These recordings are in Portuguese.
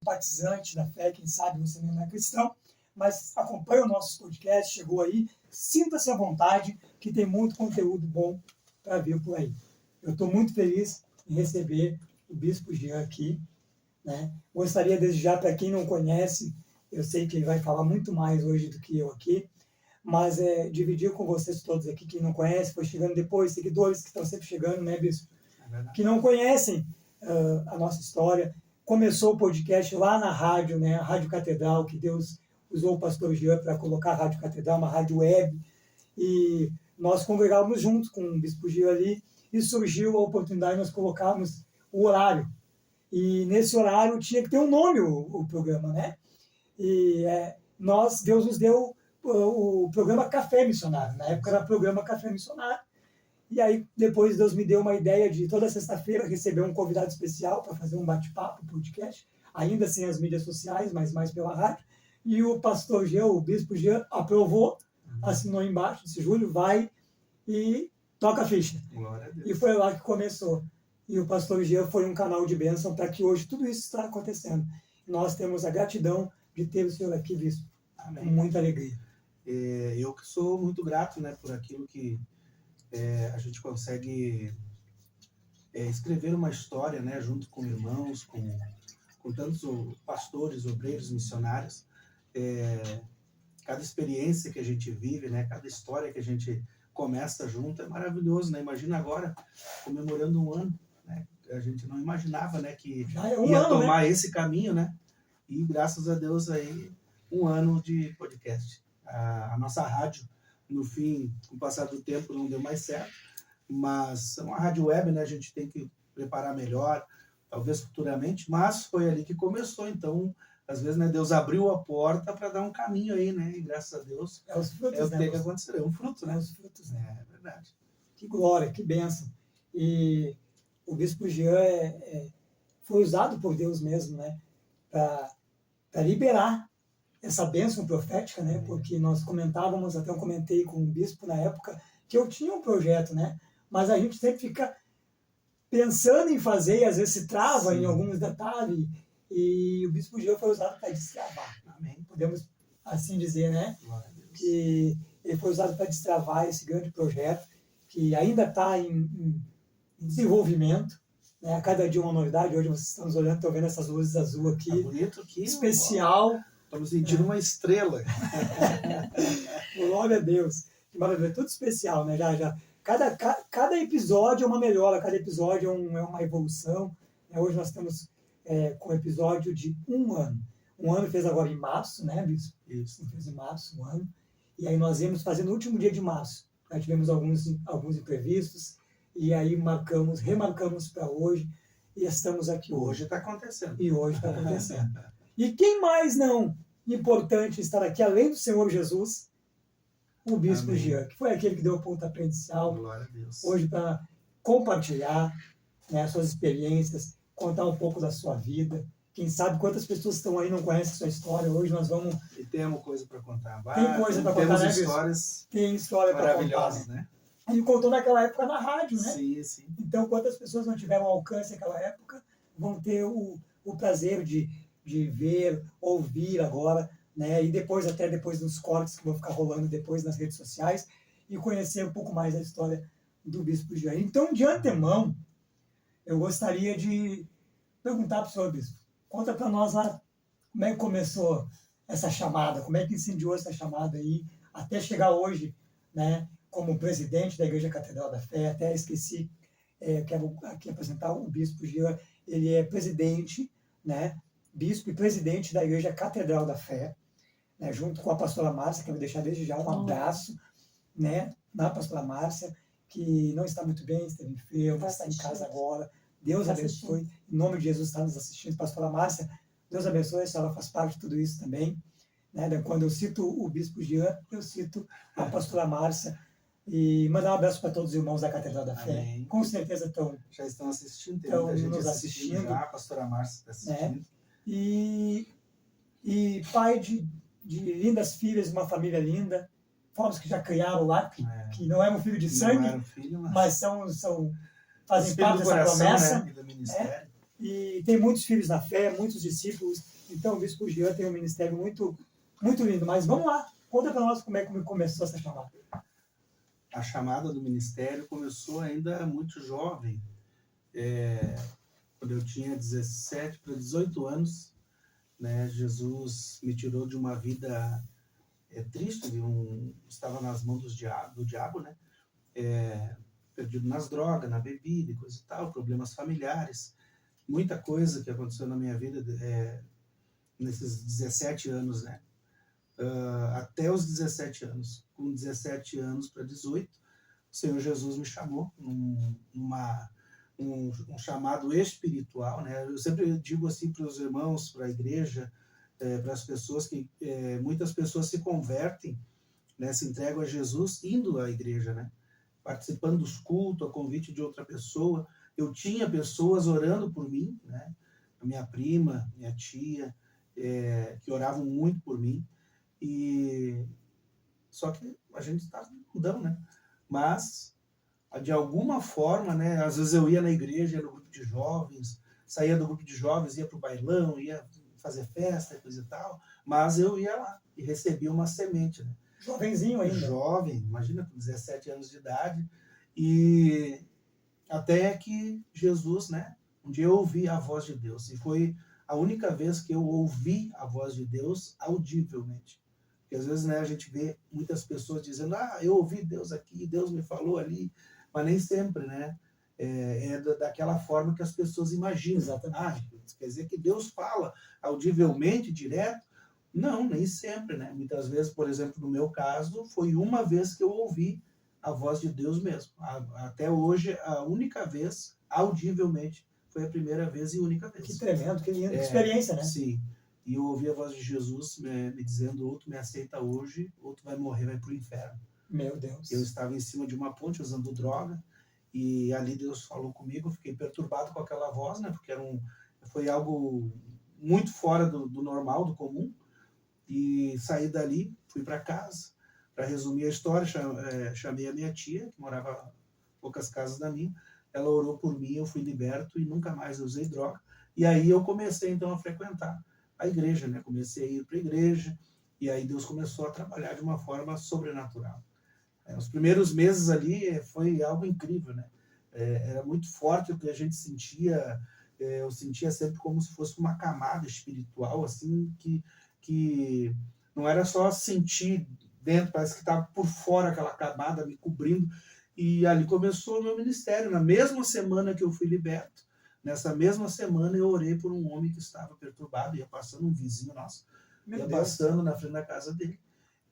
simpatizante da fé, quem sabe você não é cristão, mas acompanha o nosso podcast, chegou aí, sinta-se à vontade, que tem muito conteúdo bom para vir por aí. Eu estou muito feliz em receber o Bispo Jean aqui, né? Gostaria desde já, para quem não conhece, eu sei que ele vai falar muito mais hoje do que eu aqui, mas dividir com vocês todos aqui, quem não conhece, foi chegando depois, seguidores que estão sempre chegando, né, Bispo? Que não conhecem a nossa história. Começou o podcast lá na rádio, né, a Rádio Catedral, que Deus usou o pastor Jean para colocar a Rádio Catedral, uma rádio web, e nós congregávamos juntos com o Bispo Jean ali, e surgiu a oportunidade de nós colocarmos o horário. E nesse horário tinha que ter um nome o programa, né? E Deus nos deu o programa Café Missionário. Na época era programa Café Missionário. E aí depois Deus me deu uma ideia de toda sexta-feira receber um convidado especial para fazer um bate-papo, podcast, ainda sem as mídias sociais, mas mais pela rádio. E o pastor Jean, o bispo Jean, aprovou, assinou embaixo, disse: Júlio, vai e toca a ficha. Glória a Deus. E foi lá que começou. E o pastor Jean foi um canal de bênção para que hoje tudo isso está acontecendo. Nós temos a gratidão de ter o senhor aqui, bispo. Amém. Com muita alegria. Eu que sou muito grato, né, por aquilo que a gente consegue escrever uma história, né, junto com irmãos, com tantos pastores, obreiros, missionários. Cada experiência que a gente vive, né, cada história que a gente começa junto é maravilhoso, né? Imagina agora comemorando um ano, né? A gente não imaginava, né, que ia tomar, né, esse caminho, né? E graças a Deus aí 1 ano de podcast. A nossa rádio, no fim, com o passar do tempo, não deu mais certo, mas é uma rádio web, né? A gente tem que preparar melhor, talvez futuramente, mas foi ali que começou. Então, às vezes, né, Deus abriu a porta para dar um caminho aí, né? E graças a Deus os frutos, o que tem que acontecer. É um fruto, né? Os frutos, né? É verdade. Que glória, que bênção. E o bispo Jean foi usado por Deus mesmo, né? Para liberar essa bênção profética, né? Porque nós comentávamos, até eu comentei com o bispo na época, que eu tinha um projeto, né? Mas a gente sempre fica pensando em fazer e às vezes se trava em alguns detalhes. E o bispo Jean foi usado para destravar. Amém. Podemos assim dizer, né? Glória a Deus. Que ele foi usado para destravar esse grande projeto, que ainda está em desenvolvimento, né? A cada dia uma novidade. Hoje vocês estão nos olhando, estão vendo essas luzes azul aqui. Tá bonito aqui. Especial. Estamos sentindo uma estrela. Glória a Deus. Que maravilha. Tudo especial, né? Já. Cada episódio é uma melhora, cada episódio é uma evolução. Hoje nós estamos com o episódio de 1 ano. 1 ano fez agora em março, né, bispo? Isso. Fez em março, 1 ano. E aí nós íamos fazer no último dia de março. Já tivemos alguns imprevistos. E aí remarcamos para hoje. E estamos aqui hoje. Hoje está acontecendo. E hoje está acontecendo. E quem mais não importante estar aqui, além do Senhor Jesus? O bispo Jean, que foi aquele que deu o pontapé inicial. Glória a Deus. Hoje para compartilhar, né, suas experiências, contar um pouco da sua vida. Quem sabe quantas pessoas estão aí e não conhecem a sua história. Hoje nós vamos... E temos coisa para contar. Tem coisa para contar, né, bispo? Histórias tem história para contar, maravilhosas, né? E contou naquela época na rádio, né? Sim, sim. Então, quantas pessoas não tiveram alcance naquela época vão ter o prazer de ver, ouvir agora, né? E até depois nos cortes que vão ficar rolando depois nas redes sociais, e conhecer um pouco mais da história do bispo Jean. Então, de antemão, eu gostaria de perguntar para o senhor, bispo, conta para nós lá como é que começou essa chamada, como é que incendiou essa chamada aí, até chegar hoje, né, como presidente da Igreja Catedral da Fé. Até esqueci, quero aqui apresentar o bispo Jean. Ele é presidente, né, bispo e presidente da Igreja Catedral da Fé, né, junto com a pastora Márcia, que eu vou deixar desde já um abraço, né, na pastora Márcia, que não está muito bem, esteve enferma, está em casa agora. Deus abençoe, em nome de Jesus está nos assistindo. Pastora Márcia, Deus abençoe, a senhora faz parte de tudo isso também, né? Quando eu cito o bispo Jean, eu cito a pastora Márcia. E mandar um abraço para todos os irmãos da Catedral da Fé. Amém. Com certeza já estão assistindo, tem estão muita gente nos assistindo. Já, a pastora Márcia está assistindo. Né? E pai de lindas filhas, uma família linda, fomos que já criaram lá, que não é um filho de sangue, filho, mas fazem parte dessa promessa. Né? E do ministério. e tem muitos filhos na fé, muitos discípulos. Então, o Bispo Jean tem um ministério muito, muito lindo. Mas vamos lá, conta para nós como é que começou essa chamada. A chamada do ministério começou ainda muito jovem. Quando eu tinha 17 para 18 anos, né, Jesus me tirou de uma vida triste, estava nas mãos do diabo, né? Perdido nas drogas, na bebida e coisa e tal, problemas familiares, muita coisa que aconteceu na minha vida nesses 17 anos, né? Até os 17 anos. Com 17 anos para 18, o Senhor Jesus me chamou um chamado espiritual, né? Eu sempre digo assim para os irmãos, para a igreja, para as pessoas que muitas pessoas se convertem, né? Se entregam a Jesus indo à igreja, né? Participando dos cultos, a convite de outra pessoa. Eu tinha pessoas orando por mim, né? A minha prima, minha tia, que oravam muito por mim. Só que a gente está mudando, né? Mas, de alguma forma, né? Às vezes eu ia na igreja, ia no grupo de jovens, saía do grupo de jovens, ia para o bailão, ia fazer festa e coisa e tal, mas eu ia lá e recebia uma semente, né? Jovenzinho ainda. Jovem, imagina, com 17 anos de idade. E até que Jesus, né? Um dia eu ouvi a voz de Deus. E foi a única vez que eu ouvi a voz de Deus audivelmente. Porque às vezes, né, a gente vê muitas pessoas dizendo, eu ouvi Deus aqui, Deus me falou ali. Mas nem sempre, né? Daquela forma que as pessoas imaginam. Exatamente. Quer dizer que Deus fala audivelmente, direto. Não, nem sempre, né? Muitas vezes, por exemplo, no meu caso, foi uma vez que eu ouvi a voz de Deus mesmo. Até hoje, a única vez, audivelmente, foi a primeira vez e única vez. Que tremendo, que linda experiência, né? Sim. E eu ouvi a voz de Jesus me dizendo, ou tu me aceita hoje, ou tu vai morrer, vai pro inferno. Meu Deus. Eu estava em cima de uma ponte usando droga, e ali Deus falou comigo, eu fiquei perturbado com aquela voz, né? Porque foi algo muito fora do normal, do comum. E saí dali, fui para casa. Para resumir a história, chamei a minha tia, que morava a poucas casas da minha. Ela orou por mim, eu fui liberto e nunca mais usei droga. E aí eu comecei, então, a frequentar a igreja, né? Comecei a ir para a igreja, e aí Deus começou a trabalhar de uma forma sobrenatural. Os primeiros meses ali foi algo incrível, né? Era muito forte o que a gente sentia. Eu sentia sempre como se fosse uma camada espiritual, assim, que não era só sentir dentro, parece que estava por fora aquela camada me cobrindo. E ali começou o meu ministério. Na mesma semana que eu fui liberto, nessa mesma semana eu orei por um homem que estava perturbado, ia passando um vizinho nosso, ia passando na frente da casa dele.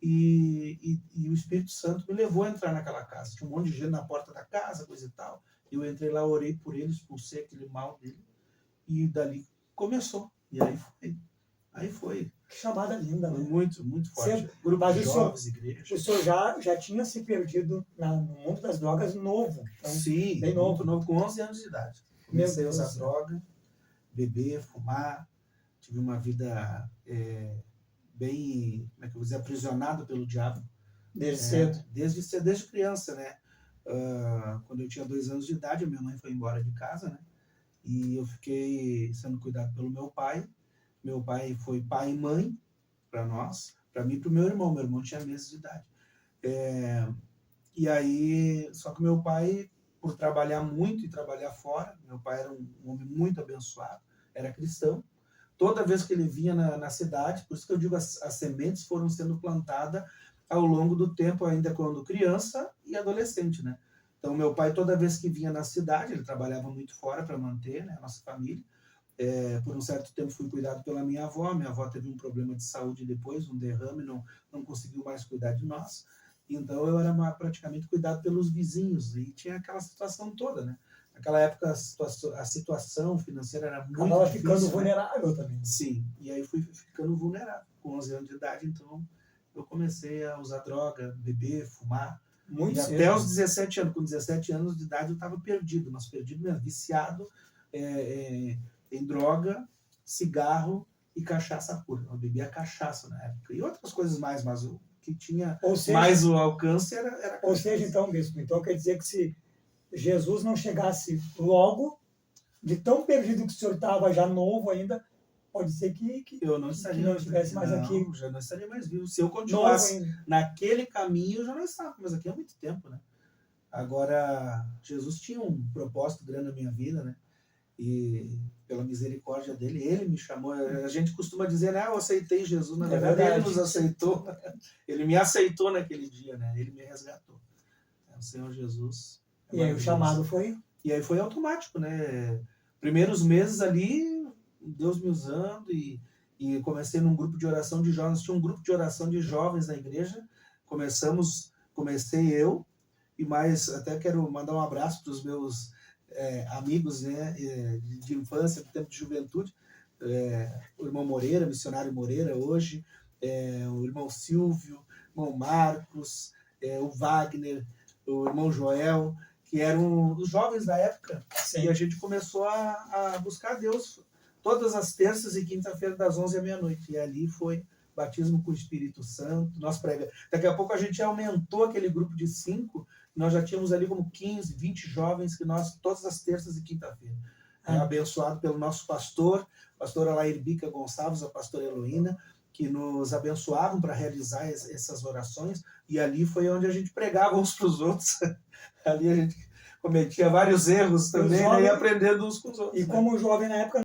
E o Espírito Santo me levou a entrar naquela casa. Tinha um monte de gente na porta da casa, coisa e tal. Eu entrei lá, orei por ele, expulsei aquele mal dele. E dali começou. E aí foi. Que chamada linda, né? Muito, muito forte. Grupo de jovens, igreja. O senhor já tinha se perdido no mundo das drogas novo. Então, sim, bem novo, com 11 anos de idade. Comecei a usar droga, beber, fumar. Tive uma vida bem, como é que eu vou dizer, aprisionado pelo diabo. Desde cedo? Desde criança, né? Quando eu tinha 2 anos de idade, a minha mãe foi embora de casa, né? E eu fiquei sendo cuidado pelo meu pai. Meu pai foi pai e mãe para nós, para mim e para o meu irmão. Meu irmão tinha meses de idade. E aí, só que meu pai, por trabalhar muito e trabalhar fora, meu pai era um homem muito abençoado, era cristão. Toda vez que ele vinha na cidade, por isso que eu digo, as sementes foram sendo plantadas ao longo do tempo, ainda quando criança e adolescente, né? Então, meu pai, toda vez que vinha na cidade, ele trabalhava muito fora para manter, né, a nossa família. Por um certo tempo fui cuidado pela minha avó teve um problema de saúde depois, um derrame, não conseguiu mais cuidar de nós. Então, eu era praticamente cuidado pelos vizinhos, e tinha aquela situação toda, né? Naquela época, a situação financeira era muito difícil. Estava ficando vulnerável também. Sim, e aí fui ficando vulnerável. Com 11 anos de idade, então, eu comecei a usar droga, beber, fumar. Muito e cedo. Até os 17 anos. Com 17 anos de idade, eu estava perdido, mas perdido mesmo, viciado em droga, cigarro e cachaça pura. Eu bebia cachaça na época. E outras coisas mais, mas o que tinha mais o alcance era cachaça. Ou seja, então, bispo, então quer dizer que se Jesus não chegasse logo, de tão perdido que o senhor estava, já novo ainda, pode ser que Eu não estaria não estivesse mais aqui. Já não estaria mais vivo. Se eu novo continuasse ainda. naquele caminho, eu já não estava, mas aqui há muito tempo, né? Agora, Jesus tinha um propósito grande na minha vida, né? E pela misericórdia dele, ele me chamou. A gente costuma dizer, né? Eu aceitei Jesus. Na É verdade, verdade. ele nos aceitou. Ele me aceitou naquele dia, né? Ele me resgatou. O Senhor Jesus. E aí o chamado foi? E aí foi automático, né? Primeiros meses ali, Deus me usando e comecei num grupo de oração de jovens. Tinha um grupo de oração de jovens na igreja. Comecei eu e mais, até quero mandar um abraço para os meus amigos, né, de infância, do tempo de juventude, o irmão Moreira, missionário Moreira hoje, o irmão Silvio, o irmão Marcos, o Wagner, o irmão Joel, que eram os jovens da época. Sim. E a gente começou a buscar Deus todas as terças e quinta-feiras das 11 à meia-noite. E ali foi batismo com o Espírito Santo. Daqui a pouco a gente aumentou aquele grupo de 5, nós já tínhamos ali como 15, 20 jovens que nós, todas as terças e quinta-feira. Abençoado pelo nosso pastor, pastora Lair Bica Gonçalves, a pastora Heloína, que nos abençoavam para realizar essas orações, e ali foi onde a gente pregava uns para os outros. Ali a gente cometia vários erros também, né, e aprendendo uns com os outros. E como jovem na época,